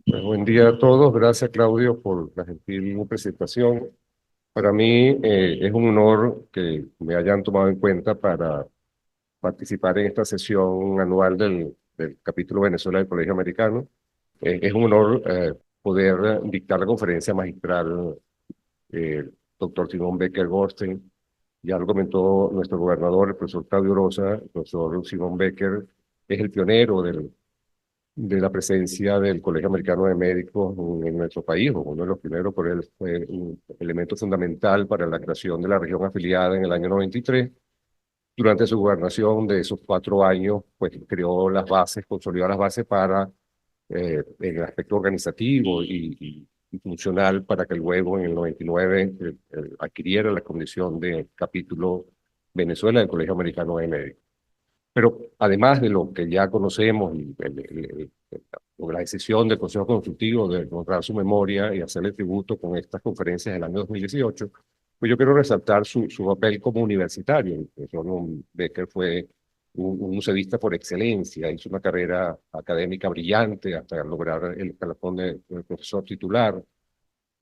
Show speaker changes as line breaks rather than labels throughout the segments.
Pues, buen día a todos. Gracias, Claudio, por la gentil presentación. Para mí es un honor que me hayan tomado en cuenta para participar en esta sesión anual del capítulo Venezuela del Colegio Americano. Es un honor poder dictar la conferencia magistral doctor Simón Becker Goldstein. Ya lo comentó nuestro gobernador, el profesor Claudio Rosa. El profesor Simón Becker es el pionero de la presencia del Colegio Americano de Médicos en nuestro país, o uno de los primeros, por él fue un elemento fundamental para la creación de la región afiliada en el año 93. Durante su gobernación de esos 4 años, pues creó las bases, consolidó las bases para en el aspecto organizativo y funcional para que luego en el 99 adquiriera la condición de capítulo Venezuela del Colegio Americano de Médicos. Pero además de lo que ya conocemos, y la decisión del Consejo Consultivo de honrar su memoria y hacerle tributo con estas conferencias del año 2018, pues yo quiero resaltar su papel como universitario. El profesor Becker fue un museísta por excelencia, hizo una carrera académica brillante hasta lograr el escalafón de profesor titular.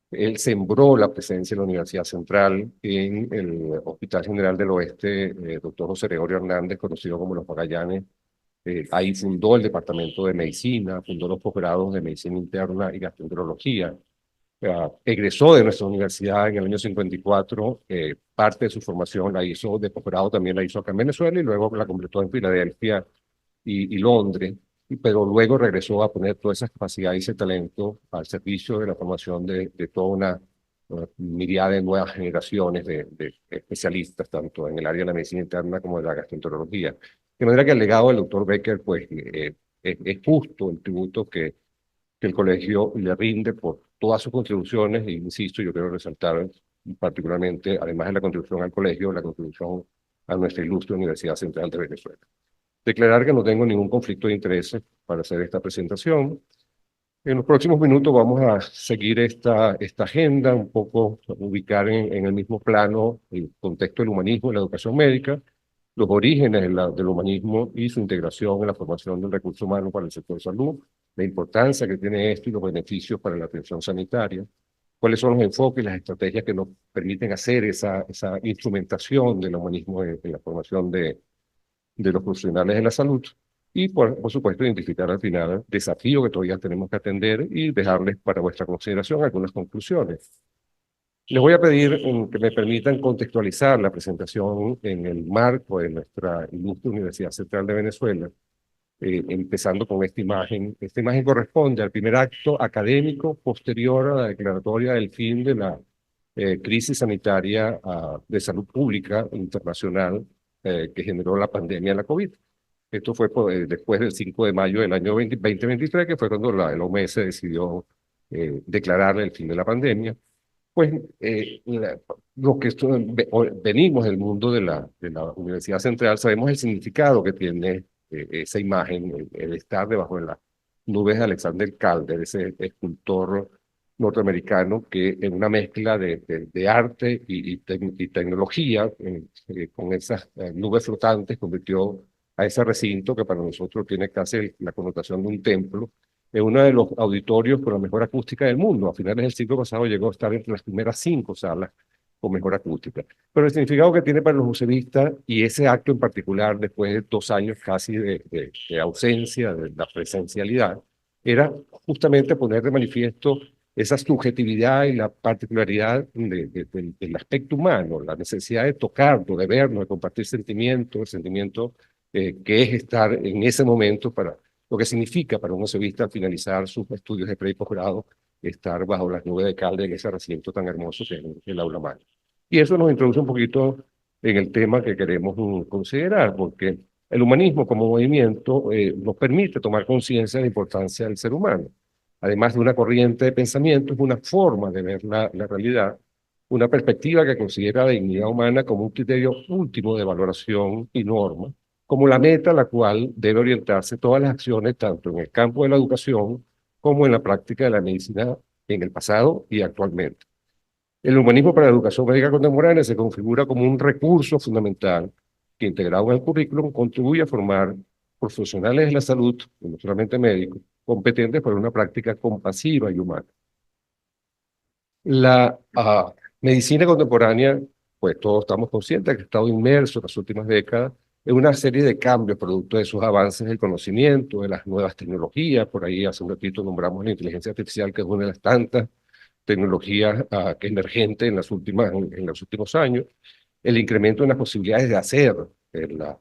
Él sembró la presencia en la Universidad Central, en el Hospital General del Oeste, doctor José Gregorio Hernández, conocido como Los Magallanes. Ahí fundó el Departamento de Medicina, fundó los posgrados de Medicina Interna y Gastroenterología. Egresó de nuestra universidad en el año 54, parte de su formación la hizo de posgrado, también la hizo acá en Venezuela y luego la completó en Filadelfia y Londres, pero luego regresó a poner toda esa capacidad y ese talento al servicio de la formación de toda una miriada de nuevas generaciones de especialistas, tanto en el área de la medicina interna como de la gastroenterología. De manera que el legado del doctor Becker, pues, es justo el tributo que el colegio le rinde por todas sus contribuciones, e insisto, yo quiero resaltar particularmente, además de la contribución al colegio, la contribución a nuestra ilustre Universidad Central de Venezuela. Declarar que no tengo ningún conflicto de intereses para hacer esta presentación. En los próximos minutos vamos a seguir esta agenda, un poco ubicar en el mismo plano el contexto del humanismo y la educación médica, los orígenes del humanismo y su integración en la formación del recurso humano para el sector salud, la importancia que tiene esto y los beneficios para la atención sanitaria, cuáles son los enfoques y las estrategias que nos permiten hacer esa instrumentación del humanismo en la formación de los profesionales de la salud y, por supuesto, identificar al final desafíos que todavía tenemos que atender y dejarles para vuestra consideración algunas conclusiones. Les voy a pedir que me permitan contextualizar la presentación en el marco de nuestra ilustre Universidad Central de Venezuela, empezando con esta imagen. Esta imagen corresponde al primer acto académico posterior a la declaratoria del fin de la crisis sanitaria de salud pública internacional que generó la pandemia de la COVID. Esto fue después del 5 de mayo del año 2023, que fue cuando la OMS decidió declarar el fin de la pandemia. Pues lo que venimos del mundo de la Universidad Central, sabemos el significado que tiene esa imagen, el estar debajo de las nubes de Alexander Calder, ese escultor norteamericano que en una mezcla de arte y tecnología, con esas nubes flotantes, convirtió a ese recinto que para nosotros tiene casi la connotación de un templo, en uno de los auditorios con la mejor acústica del mundo. A finales del siglo pasado llegó a estar entre las primeras 5 salas con mejor acústica. Pero el significado que tiene para los museístas y ese acto en particular, después de 2 años casi de ausencia de la presencialidad, era justamente poner de manifiesto esa subjetividad y la particularidad del aspecto humano, la necesidad de tocarlo, de verlo, de compartir sentimientos, el sentimiento que es estar en ese momento para lo que significa para un museísta al finalizar sus estudios de pre y posgrado, estar bajo las nubes de Calder en ese recinto tan hermoso que es el aula magna. Y eso nos introduce un poquito en el tema que queremos considerar, porque el humanismo como movimiento nos permite tomar conciencia de la importancia del ser humano. Además de una corriente de pensamiento, es una forma de ver la realidad, una perspectiva que considera la dignidad humana como un criterio último de valoración y norma, como la meta a la cual debe orientarse todas las acciones, tanto en el campo de la educación como en la práctica de la medicina en el pasado y actualmente. El humanismo para la educación médica contemporánea se configura como un recurso fundamental que, integrado en el currículum, contribuye a formar profesionales de la salud, no solamente médicos, competentes para una práctica compasiva y humana. La medicina contemporánea, pues todos estamos conscientes que ha estado inmerso en las últimas décadas en una serie de cambios producto de sus avances del conocimiento, de las nuevas tecnologías. Por ahí hace un ratito nombramos la inteligencia artificial, que es una de las tantas tecnologías que emergente en en los últimos años, el incremento en las posibilidades de hacer las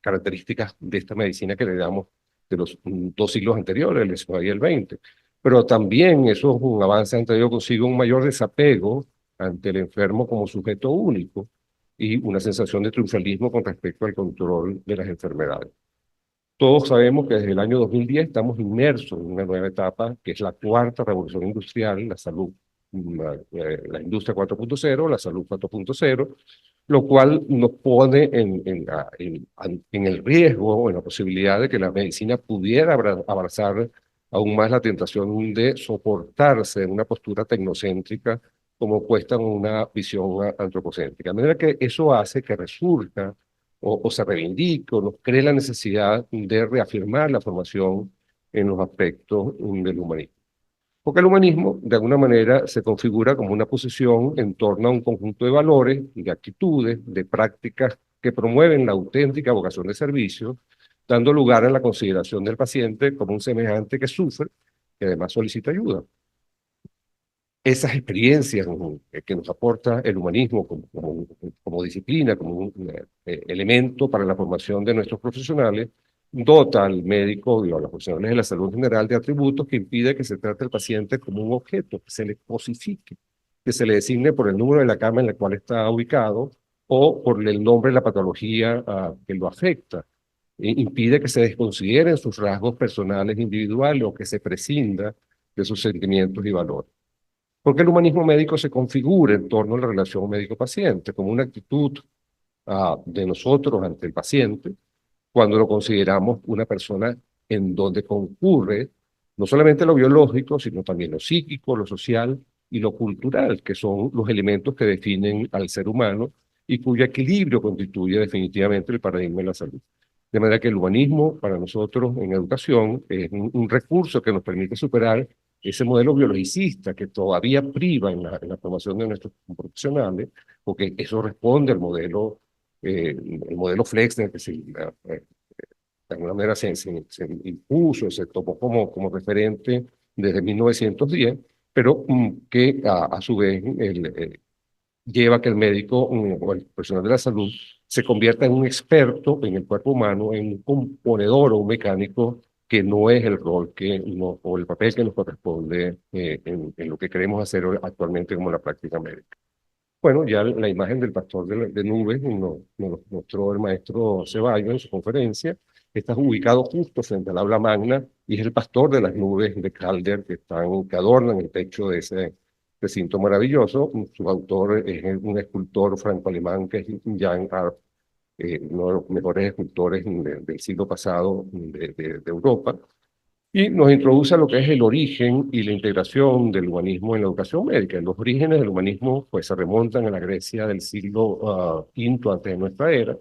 características de esta medicina que le damos de los dos siglos anteriores, el XIX y el XX. Pero también eso es un avance, han traído consigo un mayor desapego ante el enfermo como sujeto único y una sensación de triunfalismo con respecto al control de las enfermedades. Todos sabemos que desde el año 2010 estamos inmersos en una nueva etapa, que es la cuarta revolución industrial, la salud, la industria 4.0, la salud 4.0, lo cual nos pone en el riesgo o en la posibilidad de que la medicina pudiera abrazar aún más la tentación de soportarse en una postura tecnocéntrica como puesta en una visión antropocéntrica. De manera que eso hace que resurja o se reivindique o nos cree la necesidad de reafirmar la formación en los aspectos del humanismo. Porque el humanismo, de alguna manera, se configura como una posición en torno a un conjunto de valores, de actitudes, de prácticas que promueven la auténtica vocación de servicio, dando lugar a la consideración del paciente como un semejante que sufre y además solicita ayuda. Esas experiencias que nos aporta el humanismo como disciplina, como un elemento para la formación de nuestros profesionales, dota al médico y a los profesionales de la salud en general de atributos que impide que se trate al paciente como un objeto, que se le cosifique, que se le designe por el número de la cama en la cual está ubicado o por el nombre de la patología que lo afecta. Impide que se desconsideren sus rasgos personales individuales o que se prescinda de sus sentimientos y valores. Porque el humanismo médico se configura en torno a la relación médico-paciente como una actitud de nosotros ante el paciente cuando lo consideramos una persona en donde concurre no solamente lo biológico, sino también lo psíquico, lo social y lo cultural, que son los elementos que definen al ser humano y cuyo equilibrio constituye definitivamente el paradigma de la salud. De manera que el humanismo para nosotros en educación es un recurso que nos permite superar ese modelo biologicista que todavía priva en la formación de nuestros profesionales, porque eso responde al modelo, el modelo Flexner, que de alguna manera se impuso, se tomó como referente desde 1910, pero que a su vez lleva a que el médico o el profesional de la salud se convierta en un experto en el cuerpo humano, en un componedor o un mecánico que no es el rol o el papel que nos corresponde en lo que queremos hacer actualmente como la práctica médica. Bueno, ya la imagen del pastor de nubes nos lo mostró el maestro Ceballos en su conferencia. Está ubicado justo frente al aula magna y es el pastor de las nubes de Calder que adornan el techo de ese recinto maravilloso. Su autor es un escultor franco-alemán que es Jan Arp, uno de los mejores escultores del siglo pasado de Europa. Y nos introduce a lo que es el origen y la integración del humanismo en la educación médica. Los orígenes del humanismo pues, se remontan a la Grecia del siglo V antes de nuestra era,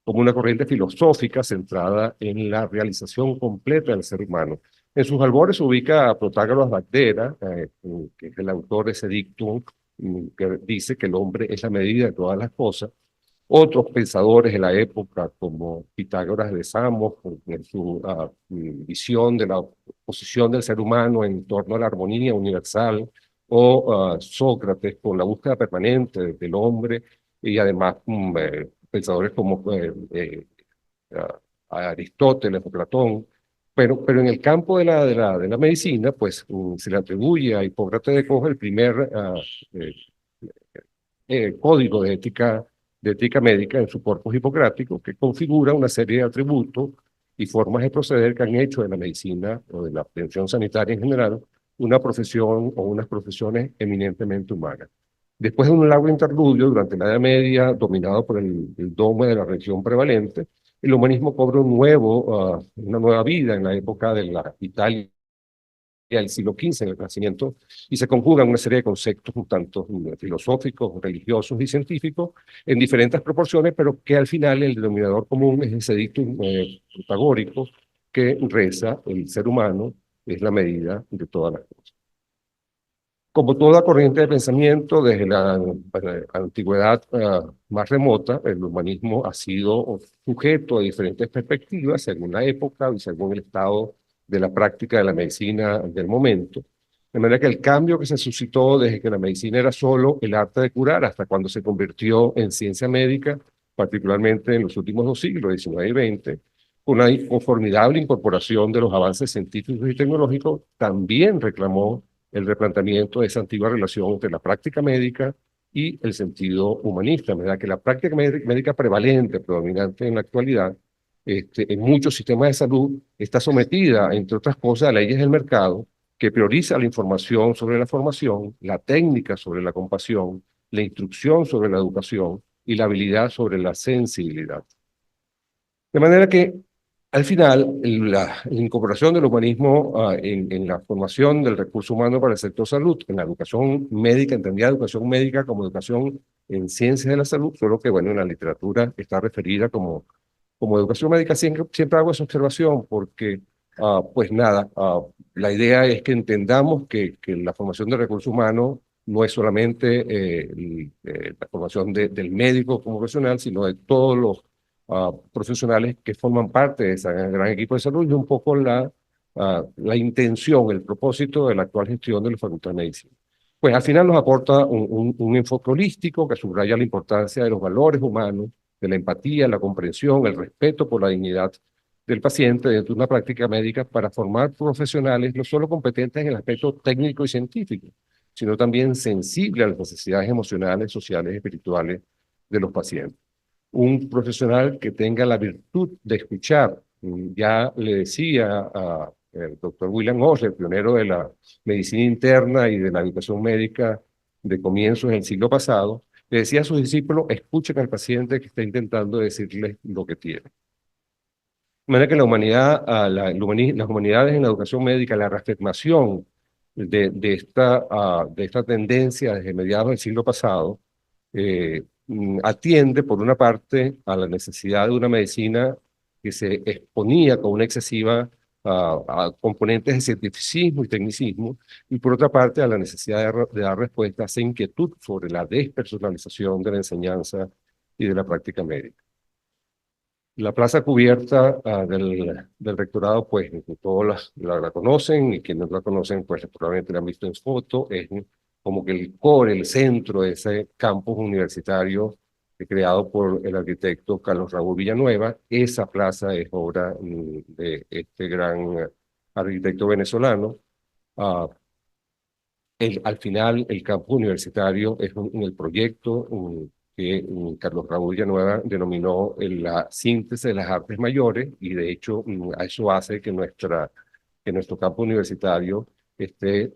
como una corriente filosófica centrada en la realización completa del ser humano. En sus albores se ubica a Protágoras Bagdera, que es el autor de ese dictum que dice que el hombre es la medida de todas las cosas. Otros pensadores de la época, como Pitágoras de Samos, en su visión de la posición del ser humano en torno a la armonía universal, o Sócrates con la búsqueda permanente del hombre, y además pensadores como Aristóteles o Platón. Pero en el campo de la medicina, pues se le atribuye a Hipócrates de Cos el primer código de ética médica en su corpus hipocrático, que configura una serie de atributos y formas de proceder que han hecho de la medicina o de la atención sanitaria en general una profesión o unas profesiones eminentemente humanas. Después de un largo interludio durante la Edad Media, dominado por el dogma de la religión prevalente, el humanismo cobra una nueva vida en la época de la Italia del siglo XV, en el Renacimiento, y se conjugan una serie de conceptos un tanto filosóficos, religiosos y científicos en diferentes proporciones, pero que al final el denominador común es ese dictum protagórico que reza: el ser humano es la medida de todas las cosas. Como toda corriente de pensamiento, desde la antigüedad más remota, el humanismo ha sido sujeto a diferentes perspectivas según la época y según el estado de la práctica de la medicina del momento. De manera que el cambio que se suscitó desde que la medicina era solo el arte de curar hasta cuando se convirtió en ciencia médica, particularmente en los últimos 2 siglos, XIX y XX, una formidable incorporación de los avances científicos y tecnológicos, también reclamó el replanteamiento de esa antigua relación entre la práctica médica y el sentido humanista, ¿verdad? Que la práctica médica prevalente, predominante en la actualidad, en muchos sistemas de salud, está sometida, entre otras cosas, a leyes del mercado que prioriza la información sobre la formación, la técnica sobre la compasión, la instrucción sobre la educación y la habilidad sobre la sensibilidad. De manera que, al final, la incorporación del humanismo en la formación del recurso humano para el sector salud, en la educación médica, entendida educación médica como educación en ciencias de la salud, solo que, bueno, en la literatura está referida como educación médica. Siempre hago esa observación porque, pues nada, la idea es que entendamos que la formación del recurso humano no es solamente la formación del médico como profesional, sino de todos los profesionales que forman parte de ese gran equipo de salud, y un poco la intención, el propósito de la actual gestión de la Facultad de Medicina. Pues al final nos aporta un enfoque holístico que subraya la importancia de los valores humanos, de la empatía, la comprensión, el respeto por la dignidad del paciente dentro de una práctica médica para formar profesionales no solo competentes en el aspecto técnico y científico, sino también sensibles a las necesidades emocionales, sociales y espirituales de los pacientes. Un profesional que tenga la virtud de escuchar. Ya le decía el doctor William Osler, pionero de la medicina interna y de la educación médica de comienzos del siglo pasado, le decía a sus discípulos: escuchen al paciente que está intentando decirles lo que tiene. De manera que la humanidad, las humanidades en la educación médica, la reafirmación de esta tendencia desde mediados del siglo pasado, atiende, por una parte, a la necesidad de una medicina que se exponía con una excesiva a componentes de cientificismo y tecnicismo, y por otra parte a la necesidad de dar respuesta a esa inquietud sobre la despersonalización de la enseñanza y de la práctica médica. La plaza cubierta del rectorado, pues todos la conocen, y quienes no la conocen, pues probablemente la han visto en foto. Es como que el core, el centro de ese campus universitario creado por el arquitecto Carlos Raúl Villanueva. Esa plaza es obra de este gran arquitecto venezolano. Ah, al final, el campus universitario es el proyecto que Carlos Raúl Villanueva denominó la síntesis de las artes mayores, y de hecho a eso hace que nuestro campus universitario esté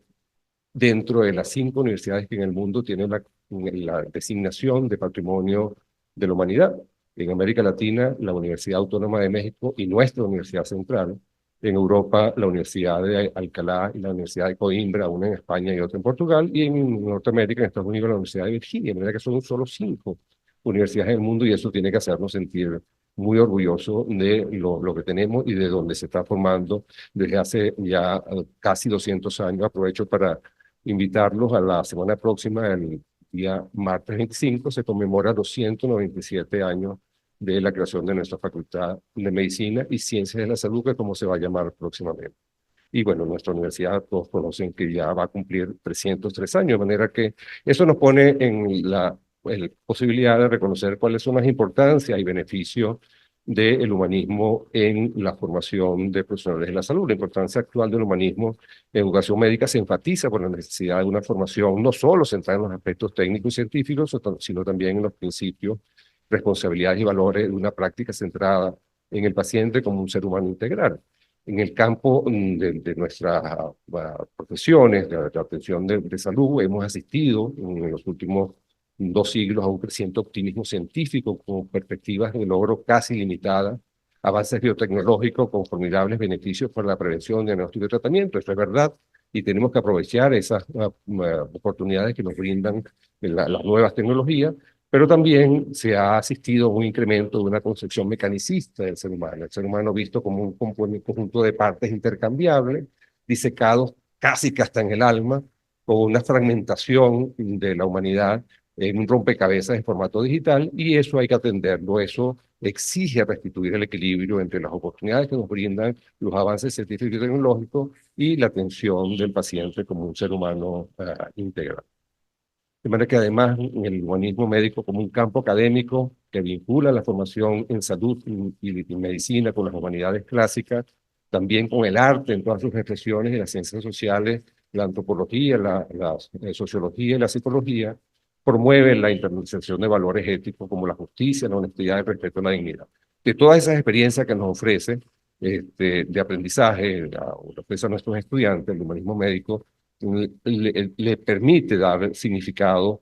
dentro de las 5 universidades que en el mundo tienen la designación de Patrimonio de la Humanidad. En América Latina, la Universidad Autónoma de México y nuestra Universidad Central. En Europa, la Universidad de Alcalá y la Universidad de Coimbra, una en España y otra en Portugal. Y en Norteamérica, en Estados Unidos, la Universidad de Virginia. De manera que son solo 5 universidades del mundo, y eso tiene que hacernos sentir muy orgullosos de lo que tenemos y de donde se está formando desde hace ya casi 200 años. Aprovecho para invitarlos a la semana próxima, el día martes 25, se conmemora los 197 años de la creación de nuestra Facultad de Medicina y Ciencias de la Salud, que como se va a llamar próximamente. Y bueno, nuestra universidad, todos conocen que ya va a cumplir 303 años, de manera que eso nos pone en la posibilidad de reconocer cuáles son las importancias y beneficios del humanismo en la formación de profesionales de la salud. La importancia actual del humanismo en educación médica se enfatiza por la necesidad de una formación no solo centrada en los aspectos técnicos y científicos, sino también en los principios, responsabilidades y valores de una práctica centrada en el paciente como un ser humano integral. En el campo de nuestras profesiones, de la atención de salud, hemos asistido en los últimos 2 siglos a un creciente optimismo científico con perspectivas de logro casi limitadas, avances biotecnológicos con formidables beneficios para la prevención, diagnóstico y tratamiento. Esto es verdad, y tenemos que aprovechar esas oportunidades que nos brindan las nuevas tecnologías, pero también se ha asistido a un incremento de una concepción mecanicista del ser humano visto como un conjunto de partes intercambiables, disecados casi que hasta en el alma, con una fragmentación de la humanidad en un rompecabezas en formato digital, y eso hay que atenderlo, eso exige restituir el equilibrio entre las oportunidades que nos brindan los avances científicos y tecnológicos y la atención del paciente como un ser humano integral. De manera que además el humanismo médico como un campo académico que vincula la formación en salud y medicina con las humanidades clásicas, también con el arte en todas sus expresiones y las ciencias sociales, la antropología, la sociología y la psicología, promueve la internalización de valores éticos como la justicia, la honestidad, el respeto a la dignidad. De todas esas experiencias que nos ofrece de aprendizaje, ofrece a nuestros estudiantes, el humanismo médico, le permite dar significado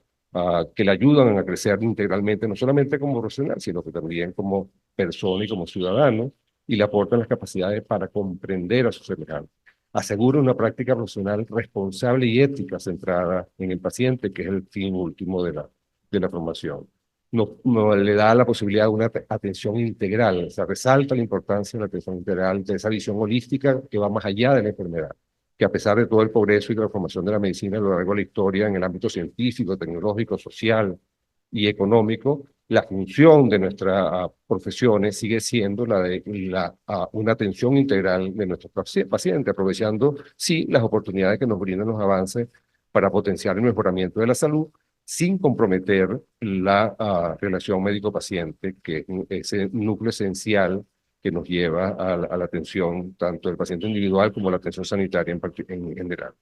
que le ayudan a crecer integralmente, no solamente como profesional, sino que también como persona y como ciudadano, y le aportan las capacidades para comprender a sus semejantes. Asegura una práctica profesional responsable y ética centrada en el paciente, que es el fin último de la formación. No le da la posibilidad de una atención integral, o sea, resalta la importancia de la atención integral, de esa visión holística que va más allá de la enfermedad, que a pesar de todo el progreso y de la formación de la medicina a lo largo de la historia en el ámbito científico, tecnológico, social y económico, la función de nuestras profesiones sigue siendo la de una atención integral de nuestros pacientes, aprovechando, sí, las oportunidades que nos brindan los avances para potenciar el mejoramiento de la salud, sin comprometer la relación médico-paciente, que es ese núcleo esencial que nos lleva a la atención tanto del paciente individual como la atención sanitaria en general.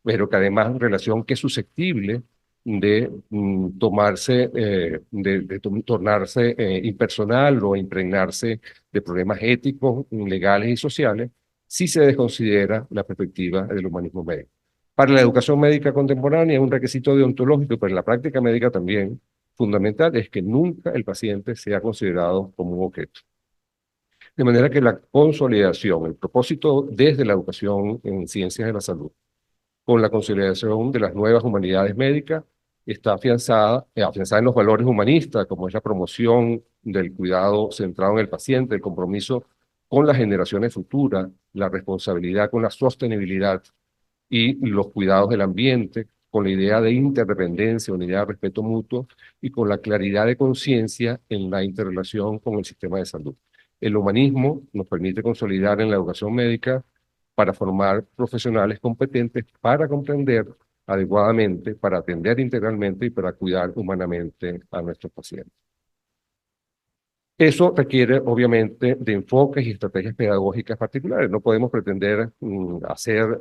Pero que además relación que es susceptible de tomarse, tornarse impersonal o impregnarse de problemas éticos, legales y sociales, si se desconsidera la perspectiva del humanismo médico. Para la educación médica contemporánea, un requisito deontológico, pero en la práctica médica también fundamental, es que nunca el paciente sea considerado como un objeto. De manera que la consolidación, el propósito desde la educación en ciencias de la salud, con la consolidación de las nuevas humanidades médicas, está afianzada en los valores humanistas, como es la promoción del cuidado centrado en el paciente, el compromiso con las generaciones futuras, la responsabilidad con la sostenibilidad y los cuidados del ambiente, con la idea de interdependencia, unidad de respeto mutuo y con la claridad de conciencia en la interrelación con el sistema de salud. El humanismo nos permite consolidar en la educación médica para formar profesionales competentes para comprender adecuadamente, para atender integralmente y para cuidar humanamente a nuestros pacientes. Eso requiere, obviamente, de enfoques y estrategias pedagógicas particulares. No podemos pretender hacer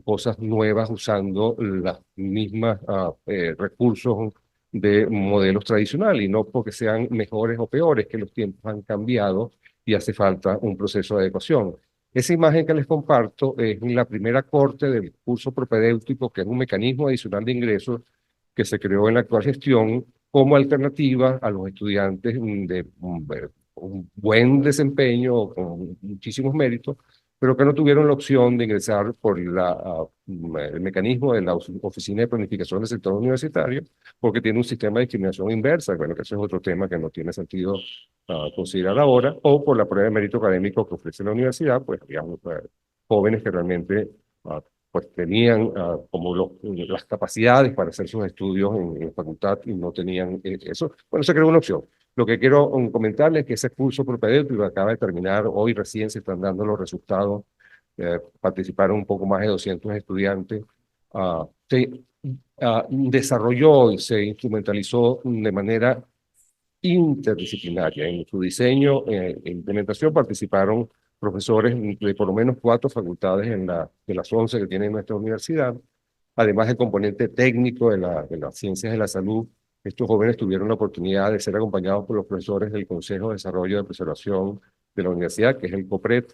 cosas nuevas usando los mismos recursos de modelos tradicionales, y no porque sean mejores o peores, que los tiempos han cambiado y hace falta un proceso de adecuación. Esa imagen que les comparto es la primera corte del curso propedéutico, que es un mecanismo adicional de ingresos que se creó en la actual gestión como alternativa a los estudiantes de un buen desempeño, con muchísimos méritos, pero que no tuvieron la opción de ingresar por el mecanismo de la Oficina de Planificación del Sector Universitario, porque tiene un sistema de discriminación inversa, bueno, que ese es otro tema que no tiene sentido considerar ahora, o por la prueba de mérito académico que ofrece la universidad, pues digamos, jóvenes que realmente pues tenían como las capacidades para hacer sus estudios en facultad y no tenían eso. Bueno, se creó una opción. Lo que quiero comentarles es que ese curso propedéutico acaba de terminar, hoy recién se están dando los resultados, participaron un poco más de 200 estudiantes, se desarrolló y se instrumentalizó de manera interdisciplinaria. En su diseño e implementación participaron profesores de por lo menos 4 facultades de las 11 que tiene nuestra universidad, además del componente técnico de las ciencias de la salud. Estos jóvenes tuvieron la oportunidad de ser acompañados por los profesores del Consejo de Desarrollo de Preservación de la universidad, que es el COPRED,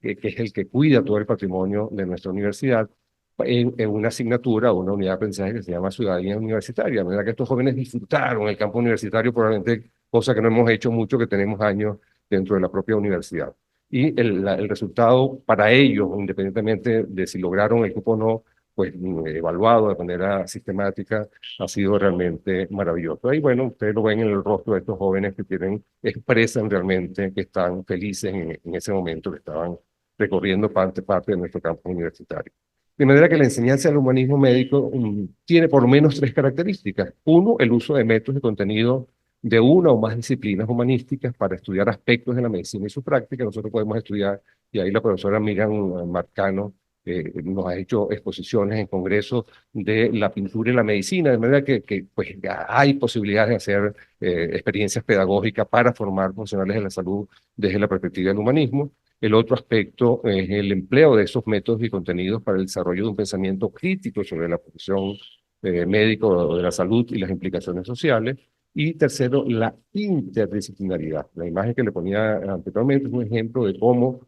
que es el que cuida todo el patrimonio de nuestra universidad, en una asignatura o una unidad de aprendizaje que se llama Ciudadanía Universitaria. De manera que estos jóvenes disfrutaron el campo universitario, probablemente cosa que no hemos hecho mucho, que tenemos años dentro de la propia universidad. Y el resultado para ellos, independientemente de si lograron el cupo o no, pues evaluado de manera sistemática, ha sido realmente maravilloso. Y bueno, ustedes lo ven en el rostro de estos jóvenes que expresan realmente que están felices en ese momento, que estaban recorriendo parte de nuestro campus universitario. De manera que la enseñanza del humanismo médico tiene por lo menos tres características. Uno, el uso de métodos y contenido de una o más disciplinas humanísticas para estudiar aspectos de la medicina y su práctica. Nosotros podemos estudiar, y ahí la profesora Miriam Marcano nos ha hecho exposiciones en congresos de la pintura y la medicina, de manera que pues, hay posibilidades de hacer experiencias pedagógicas para formar profesionales de la salud desde la perspectiva del humanismo. El otro aspecto es el empleo de esos métodos y contenidos para el desarrollo de un pensamiento crítico sobre la profesión médico de la salud y las implicaciones sociales. Y tercero, la interdisciplinaridad. La imagen que le ponía anteriormente es un ejemplo de cómo,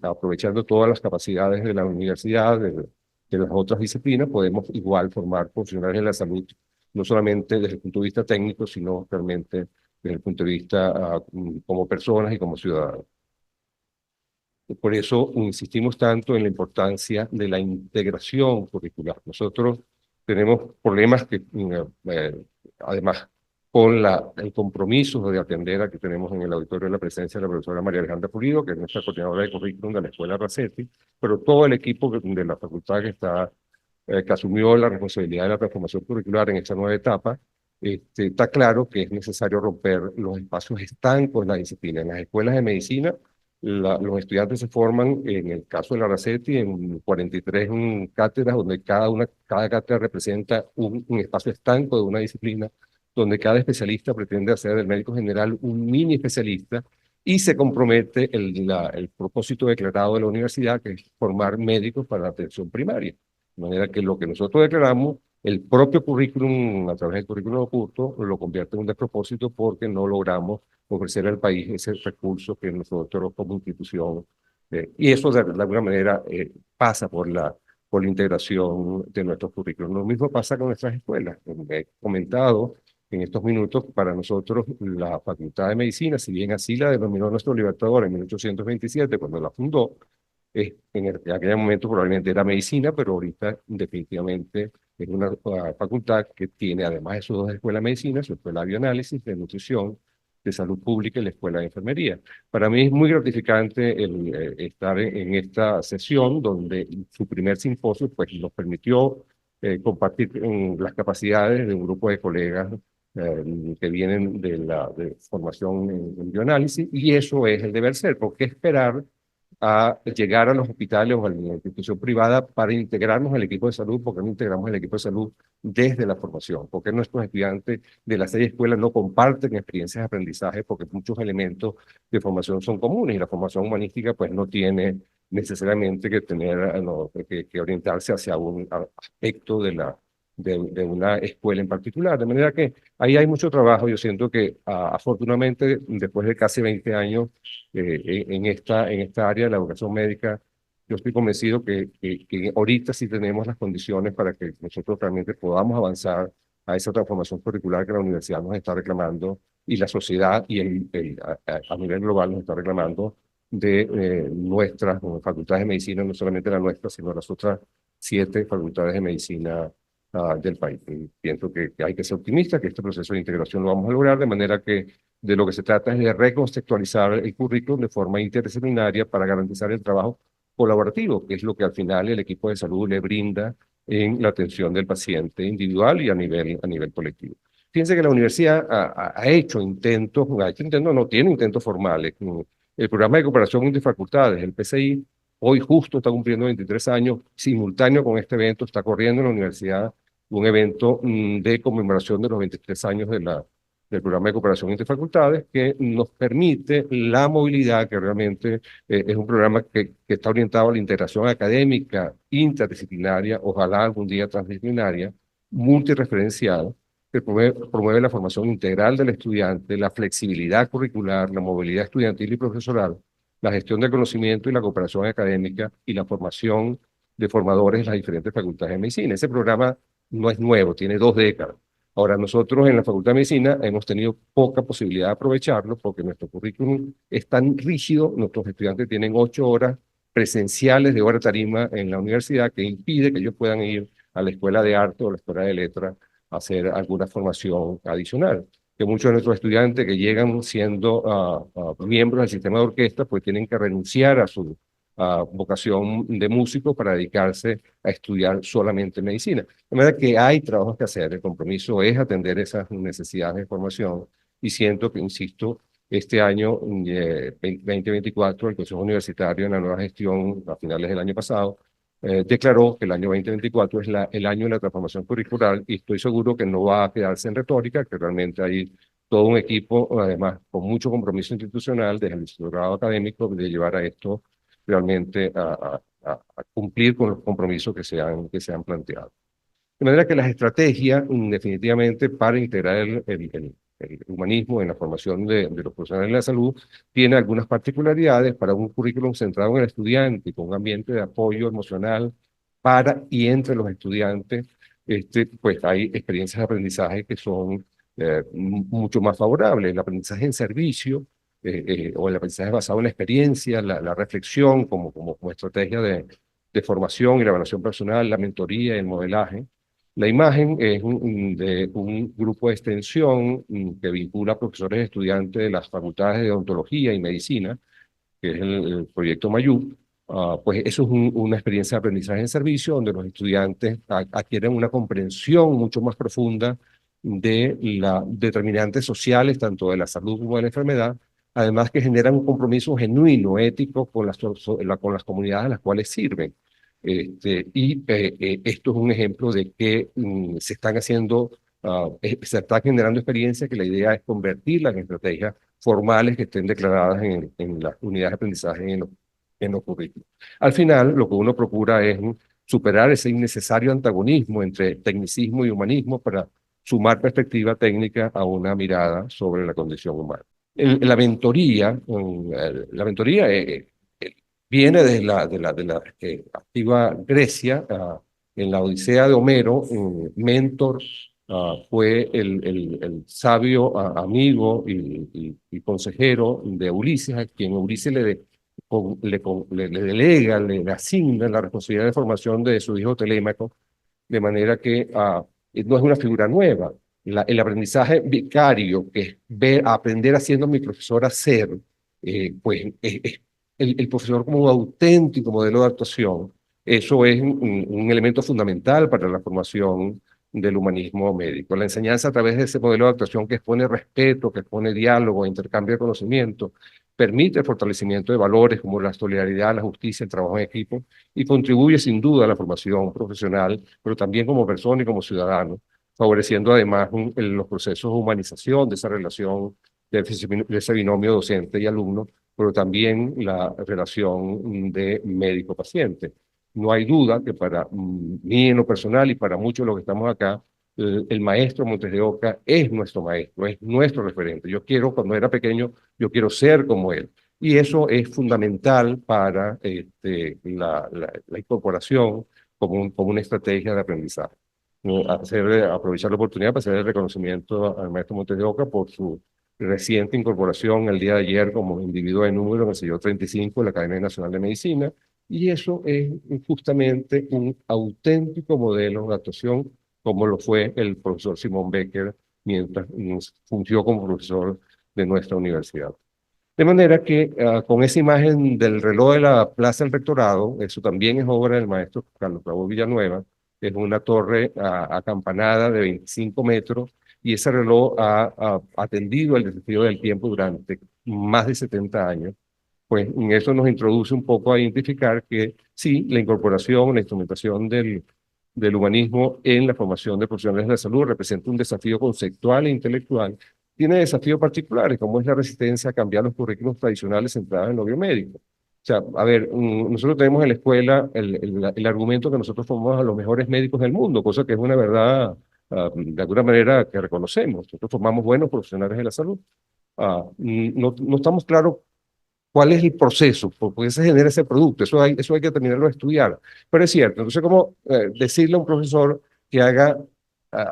aprovechando todas las capacidades de la universidad, de las otras disciplinas, podemos igual formar profesionales de la salud, no solamente desde el punto de vista técnico, sino realmente desde el punto de vista como personas y como ciudadanos. Por eso insistimos tanto en la importancia de la integración curricular. Nosotros tenemos problemas que, además, con el compromiso de atender a que tenemos en el auditorio la presencia de la profesora María Alejandra Pulido, que es nuestra coordinadora de currículum de la Escuela Racetti, pero todo el equipo de la facultad que asumió la responsabilidad de la transformación curricular en esta nueva etapa, está claro que es necesario romper los espacios estancos en la disciplina. En las escuelas de medicina, los estudiantes se forman, en el caso de la RACETI, en 43 cátedras, donde cada cátedra representa un espacio estanco de una disciplina, donde cada especialista pretende hacer del médico general un mini especialista y se compromete el propósito declarado de la universidad, que es formar médicos para la atención primaria. De manera que lo que nosotros declaramos, el propio currículum, a través del currículum oculto, lo convierte en un despropósito porque no logramos ofrecer al país ese recurso que nosotros como institución, y eso de alguna manera pasa por la integración de nuestros currículos. Lo mismo pasa con nuestras escuelas. He comentado en estos minutos, para nosotros la Facultad de Medicina, si bien así la denominó nuestro libertador en 1827, cuando la fundó, en aquel momento probablemente era medicina, pero ahorita definitivamente es una facultad que tiene, además de sus dos escuelas de medicina, su escuela de bioanálisis, de nutrición, de salud pública y la escuela de enfermería. Para mí es muy gratificante estar en esta sesión donde su primer simposio pues, nos permitió compartir las capacidades de un grupo de colegas que vienen de formación en bioanálisis, y eso es el deber ser, porque esperar a llegar a los hospitales o a la institución privada para integrarnos al equipo de salud, porque no integramos el equipo de salud desde la formación, porque nuestros estudiantes de las 6 escuelas no comparten experiencias de aprendizaje, porque muchos elementos de formación son comunes y la formación humanística pues no tiene necesariamente que tener, no, que orientarse hacia un aspecto de una escuela en particular, de manera que ahí hay mucho trabajo. Yo siento que afortunadamente después de casi 20 años en esta área de la educación médica, yo estoy convencido que ahorita sí tenemos las condiciones para que nosotros realmente podamos avanzar a esa transformación curricular que la universidad nos está reclamando y la sociedad y a nivel global nos está reclamando de nuestras facultades de medicina, no solamente la nuestra, sino las otras 7 facultades de medicina del país. Y pienso que hay que ser optimistas, que este proceso de integración lo vamos a lograr, de manera que de lo que se trata es de reconceptualizar el currículum de forma interdisciplinaria para garantizar el trabajo colaborativo, que es lo que al final el equipo de salud le brinda en la atención del paciente individual y a nivel colectivo. Fíjense que la universidad ha hecho intentos, no tiene intentos formales. El programa de cooperación interfacultades, el PCI, hoy justo está cumpliendo 23 años, simultáneo con este evento, está corriendo en la universidad un evento de conmemoración de los 23 años del programa de cooperación interfacultades, que nos permite la movilidad, que realmente es un programa que está orientado a la integración académica, interdisciplinaria, ojalá algún día transdisciplinaria, multireferenciada, que promueve la formación integral del estudiante, la flexibilidad curricular, la movilidad estudiantil y profesoral, la gestión del conocimiento y la cooperación académica y la formación de formadores en las diferentes facultades de medicina. Ese programa no es nuevo, tiene 2 décadas. Ahora, nosotros en la Facultad de Medicina hemos tenido poca posibilidad de aprovecharlo porque nuestro currículum es tan rígido, nuestros estudiantes tienen 8 horas presenciales de hora tarima en la universidad que impide que ellos puedan ir a la escuela de arte o la escuela de letras a hacer alguna formación adicional. Que muchos de nuestros estudiantes que llegan siendo miembros del sistema de orquesta, pues tienen que renunciar a su vocación de músico para dedicarse a estudiar solamente medicina. De manera que hay trabajos que hacer, el compromiso es atender esas necesidades de formación y siento que, insisto, este año 2024, el Consejo Universitario en la nueva gestión a finales del año pasado declaró que el año 2024 es el año de la transformación curricular y estoy seguro que no va a quedarse en retórica, que realmente hay todo un equipo, además, con mucho compromiso institucional desde el instituto académico de llevar a esto realmente a cumplir con los compromisos que se han planteado. De manera que las estrategias, definitivamente, para integrar el humanismo en la formación de los profesionales de la salud, tiene algunas particularidades para un currículum centrado en el estudiante y con un ambiente de apoyo emocional para y entre los estudiantes. Pues hay experiencias de aprendizaje que son mucho más favorables. El aprendizaje en servicio o el aprendizaje basado en la experiencia, la reflexión como estrategia de formación y la evaluación personal, la mentoría y el modelaje. La imagen es de un grupo de extensión que vincula a profesores y estudiantes de las facultades de odontología y medicina, que es el proyecto Mayú. Pues eso es una experiencia de aprendizaje en servicio donde los estudiantes adquieren una comprensión mucho más profunda de las determinantes sociales, tanto de la salud como de la enfermedad, además que generan un compromiso genuino, ético, con con las comunidades a las cuales sirven. Esto es un ejemplo de que se están haciendo, se está generando experiencias que la idea es convertirlas en estrategias formales que estén declaradas en las unidades de aprendizaje en los currículos. Al final, lo que uno procura es superar ese innecesario antagonismo entre tecnicismo y humanismo para sumar perspectiva técnica a una mirada sobre la condición humana. La mentoría viene de la antigua Grecia, en la Odisea de Homero. Mentor fue el sabio amigo y consejero de Ulises, a quien Ulises le delega, le asigna la responsabilidad de formación de su hijo Telémaco, de manera que no es una figura nueva. El aprendizaje vicario, que es aprender haciendo a mi profesor hacer, pues el profesor como un auténtico modelo de actuación, eso es un elemento fundamental para la formación del humanismo médico. La enseñanza a través de ese modelo de actuación que expone respeto, que expone diálogo, intercambio de conocimiento, permite el fortalecimiento de valores como la solidaridad, la justicia, el trabajo en equipo, y contribuye sin duda a la formación profesional, pero también como persona y como ciudadano, favoreciendo además los procesos de humanización de esa relación, de ese binomio docente y alumno, pero también la relación de médico-paciente. No hay duda que para mí en lo personal y para muchos de los que estamos acá, el maestro Montes de Oca es nuestro maestro, es nuestro referente. Yo quiero, cuando era pequeño, yo quiero ser como él. Y eso es fundamental para la incorporación como una estrategia de aprendizaje. Aprovechar la oportunidad para hacer el reconocimiento al maestro Montes de Oca por su reciente incorporación el día de ayer como individuo de número en el sello 35 de la Academia Nacional de Medicina. Y eso es justamente un auténtico modelo de actuación, como lo fue el profesor Simón Becker mientras fungió como profesor de nuestra universidad. De manera que con esa imagen del reloj de la Plaza del Rectorado, eso también es obra del maestro Carlos Bravo Villanueva, es una torre acampanada de 25 metros, y ese reloj ha atendido el desafío del tiempo durante más de 70 años. Pues en eso nos introduce un poco a identificar que sí, la incorporación, la instrumentación del humanismo en la formación de profesionales de la salud representa un desafío conceptual e intelectual. Tiene desafíos particulares, como es la resistencia a cambiar los currículos tradicionales centrados en lo biomédico. O sea, a ver, nosotros tenemos en la escuela el argumento que nosotros formamos a los mejores médicos del mundo, cosa que es una verdad, de alguna manera, que reconocemos. Nosotros formamos buenos profesionales de la salud. No estamos claros cuál es el proceso, por qué se genera ese producto. Eso hay que terminarlo de estudiar. Pero es cierto, entonces, ¿cómo decirle a un profesor que haga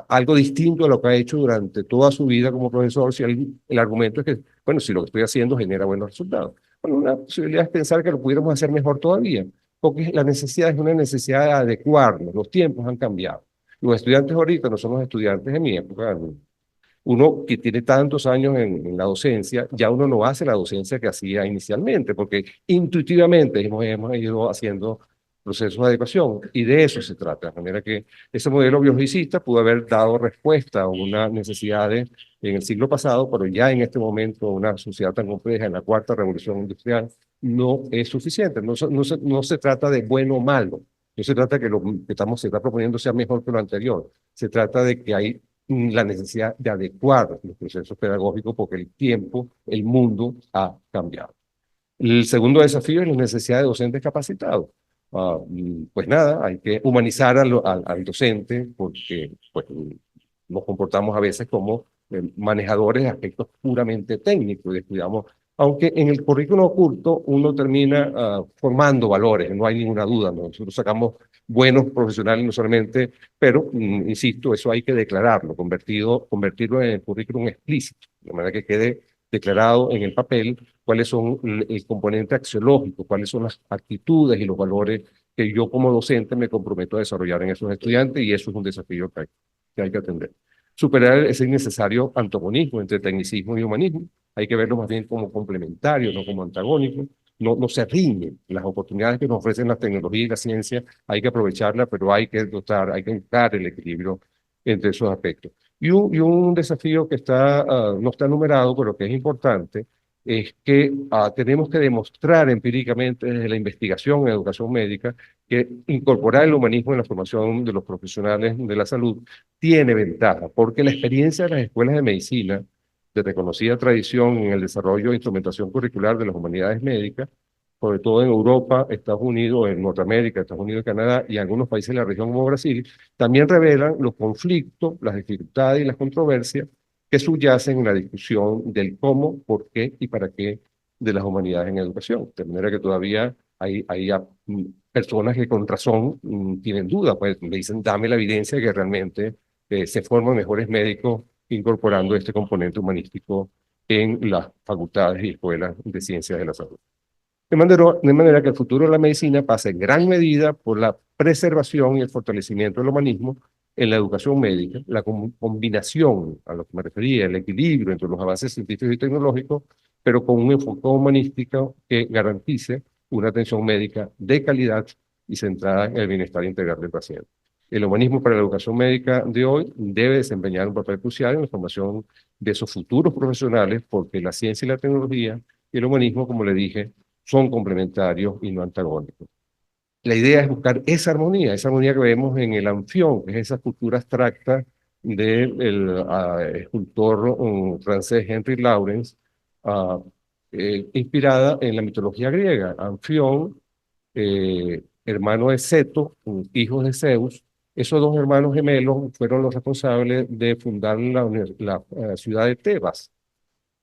algo distinto a lo que ha hecho durante toda su vida como profesor si el argumento es que, bueno, si lo que estoy haciendo genera buenos resultados? Bueno, una posibilidad es pensar que lo pudiéramos hacer mejor todavía. porque la necesidad es una necesidad de adecuarnos, los tiempos han cambiado. Los estudiantes ahorita no son los estudiantes de mi época. Uno que tiene tantos años en la docencia, ya uno no hace la docencia que hacía inicialmente, porque intuitivamente hemos ido haciendo procesos de adecuación, y de eso se trata. De manera que ese modelo biologicista pudo haber dado respuesta a una necesidad en el siglo pasado, pero ya en este momento una sociedad tan compleja, en la cuarta revolución industrial, no es suficiente. No se trata de bueno o malo, no se trata que lo que se está proponiendo sea mejor que lo anterior, se trata de que hay la necesidad de adecuar los procesos pedagógicos porque el tiempo, el mundo ha cambiado. El segundo desafío es la necesidad de docentes capacitados. Pues nada, hay que humanizar al docente porque pues, nos comportamos a veces como manejadores de aspectos puramente técnicos y descuidamos, aunque en el currículo oculto uno termina formando valores, no hay ninguna duda, ¿no? Nosotros sacamos buenos profesionales no solamente, pero insisto, eso hay que declararlo, convertirlo en el currículum explícito, de manera que quede declarado en el papel cuáles son el componente axiológico, cuáles son las actitudes y los valores que yo como docente me comprometo a desarrollar en esos estudiantes, y eso es un desafío que hay que atender. Superar ese innecesario antagonismo entre tecnicismo y humanismo, hay que verlo más bien como complementario, no como antagónico. No se riñen las oportunidades que nos ofrecen la tecnología y la ciencia, hay que aprovecharlas, pero hay que hay que buscar el equilibrio entre esos aspectos. Y un desafío que no está numerado, pero que es importante, es que tenemos que demostrar empíricamente desde la investigación en educación médica que incorporar el humanismo en la formación de los profesionales de la salud tiene ventaja, porque la experiencia de las escuelas de medicina, de reconocida tradición en el desarrollo e instrumentación curricular de las humanidades médicas, sobre todo en Europa, Estados Unidos, en Norteamérica, Estados Unidos y Canadá, y algunos países de la región como Brasil, también revelan los conflictos, las dificultades y las controversias que subyacen en la discusión del cómo, por qué y para qué de las humanidades en educación. De manera que todavía hay personas que con razón tienen dudas, pues le dicen, dame la evidencia de que realmente se forman mejores médicos incorporando este componente humanístico en las facultades y escuelas de ciencias de la salud. De manera que el futuro de la medicina pasa en gran medida por la preservación y el fortalecimiento del humanismo en la educación médica, la combinación, a lo que me refería, el equilibrio entre los avances científicos y tecnológicos, pero con un enfoque humanístico que garantice una atención médica de calidad y centrada en el bienestar integral del paciente. El humanismo para la educación médica de hoy debe desempeñar un papel crucial en la formación de esos futuros profesionales, porque la ciencia y la tecnología y el humanismo, como le dije, son complementarios y no antagónicos. La idea es buscar esa armonía que vemos en el anfión, que es esa cultura abstracta del escultor francés Henry Lawrence, inspirada en la mitología griega. Anfión, hermano de Seto, hijos de Zeus, esos dos hermanos gemelos fueron los responsables de fundar la ciudad de Tebas.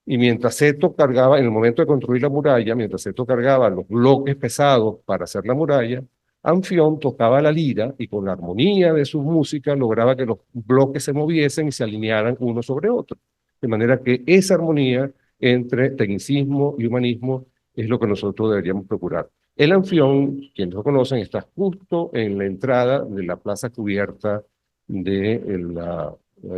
Y mientras Seto cargaba, en el momento de construir la muralla, mientras Seto cargaba los bloques pesados para hacer la muralla, Anfión tocaba la lira y con la armonía de su música lograba que los bloques se moviesen y se alinearan uno sobre otro. De manera que esa armonía entre tecnicismo y humanismo es lo que nosotros deberíamos procurar. El Anfión, quienes lo conocen, está justo en la entrada de la plaza cubierta de la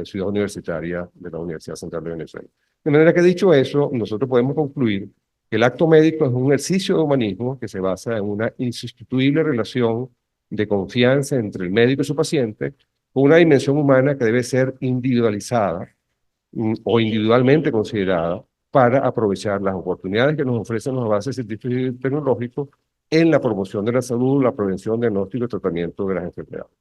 ciudad universitaria de la Universidad Central de Venezuela. De manera que dicho eso, nosotros podemos concluir que el acto médico es un ejercicio de humanismo que se basa en una insustituible relación de confianza entre el médico y su paciente, con una dimensión humana que debe ser individualizada o individualmente considerada para aprovechar las oportunidades que nos ofrecen los avances científicos y tecnológicos en la promoción de la salud, la prevención, diagnóstico y tratamiento de las enfermedades.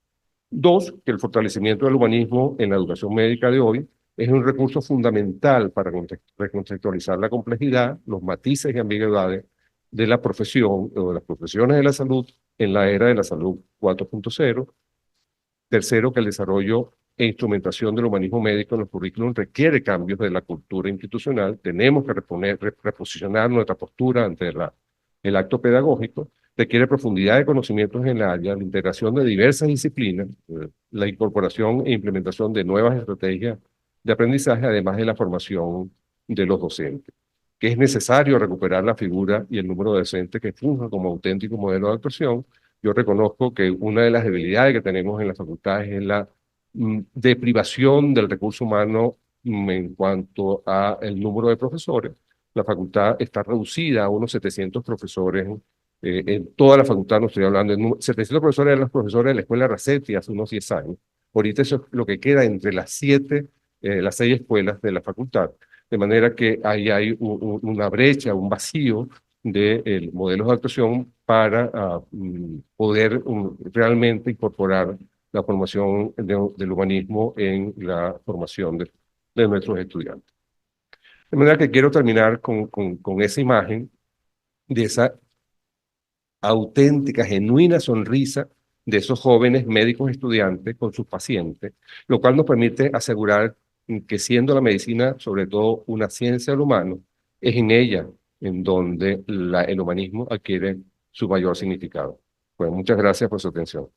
Dos, que el fortalecimiento del humanismo en la educación médica de hoy es un recurso fundamental para recontextualizar la complejidad, los matices y ambigüedades de la profesión o de las profesiones de la salud en la era de la salud 4.0. Tercero, que el desarrollo e instrumentación del humanismo médico en los currículums requiere cambios de la cultura institucional. Tenemos que reposicionar nuestra postura ante el acto pedagógico. Requiere profundidad de conocimientos en el área, la integración de diversas disciplinas, la incorporación e implementación de nuevas estrategias de aprendizaje, además de la formación de los docentes. que es necesario recuperar la figura y el número de docentes que funjan como auténtico modelo de actuación. Yo reconozco que una de las debilidades que tenemos en las facultades es la deprivación del recurso humano en cuanto a el número de profesores. La facultad está reducida a unos 700 profesores. En toda la facultad, no estoy hablando, 700 profesores eran los profesores de la escuela Racetti hace unos 10 años. Ahorita eso es lo que queda entre las 6 escuelas de la facultad. De manera que ahí hay una brecha, un vacío de modelos de actuación para poder realmente incorporar la formación del humanismo en la formación de nuestros estudiantes. De manera que quiero terminar con esa imagen de esa auténtica, genuina sonrisa de esos jóvenes médicos estudiantes con sus pacientes, lo cual nos permite asegurar que siendo la medicina sobre todo una ciencia del humano, es en ella en donde el humanismo adquiere su mayor significado. Pues muchas gracias por su atención.